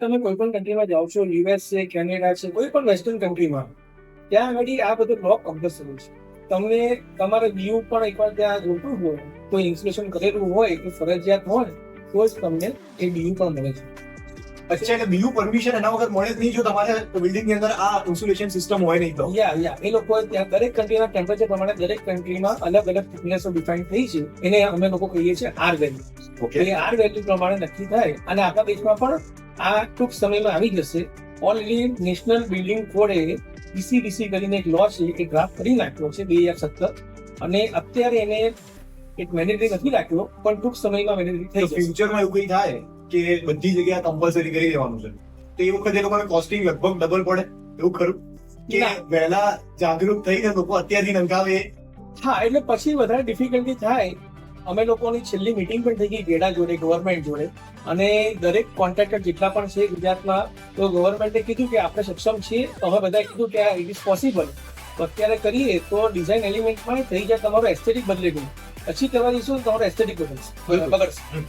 તમે કોઈ પણ કન્ટ્રીમાં જાઓ છો, યુએસ છે, કેનેડા છે, કોઈ પણ વેસ્ટર્ન કન્ટ્રીમાં, ત્યાં આગળ આ બધું બ્લોક કમ્પલસરી છે. તમને તમારે વ્યૂ પણ એકવાર ત્યાં જોતું હોય, કોઈ ઇન્સ્ટોલેશન કરેલું હોય તો ફરજિયાત હોય તો જ તમને એ વ્યૂ પણ મળે છે. અચ્છા, એટલે બીજું પરમિશન એના વગર મળે જ નહીં જો તમારે બિલ્ડિંગ ની અંદર આ ઇન્સ્યુલેશન સિસ્ટમ હોય નહીં તો. એ લોકો ત્યાં દરેક કન્ટ્રીના ટેમ્પરેચર પ્રમાણે દરેક કન્ટ્રીમાં અલગ અલગ થિકનેસો ડિફાઇન થઈ છે. એને અમે લોકો કહીએ છીએ આર વેલ્યુ. ઓકે. એ આર વેલ્યુ પ્રમાણે નક્કી થાય અને આપણા દેશમાં પણ આ ટૂંક સમયમાં આવી જશે. ઓલરેડી નેશનલ બિલ્ડિંગ કોડે ઈસીડીસી કરીને એક લો છે, એ ડ્રાફ્ટ કરી નાખ્યો છે 2017, અને અત્યારે એને એક મેન્ડેટરી નથી રાખ્યો, પણ ટૂંક સમયમાં મેન્ડેટરી થઈ જશે. ફ્યુચરમાં એવું કઈ થાય કે બધી જગ્યાએ કમ્પલસરી કરી દેવાનું છે તો એ વખતે લોકોને કોસ્ટિંગ લગભગ ડબલ પડે એવું ખરું કે ના. વહેલા જાગૃત થઈને લોકો અત્યારથી નંગાવે? હા, એટલે પછી વધારે ડિફિકલ્ટી થાય. અમે લોકોની છેલ્લી મીટિંગ પણ થઈ ગઈ ગેડા જોડે, ગવર્મેન્ટ જોડે, અને દરેક કોન્ટ્રાક્ટર જેટલા પણ છે ગુજરાતમાં, તો ગવર્મેન્ટે કીધું કે આપણે સક્ષમ છીએ. અમે બધાએ કીધું કે ઇટ ઇઝ પોસિબલ. તો અત્યારે કરીએ તો ડિઝાઇન એલિમેન્ટમાં થઈ જાય, તમારો એસ્થેટિક બદલી ગયું. પછી કરવા જઈશું તમારો એસ્થેટિક બગડશે.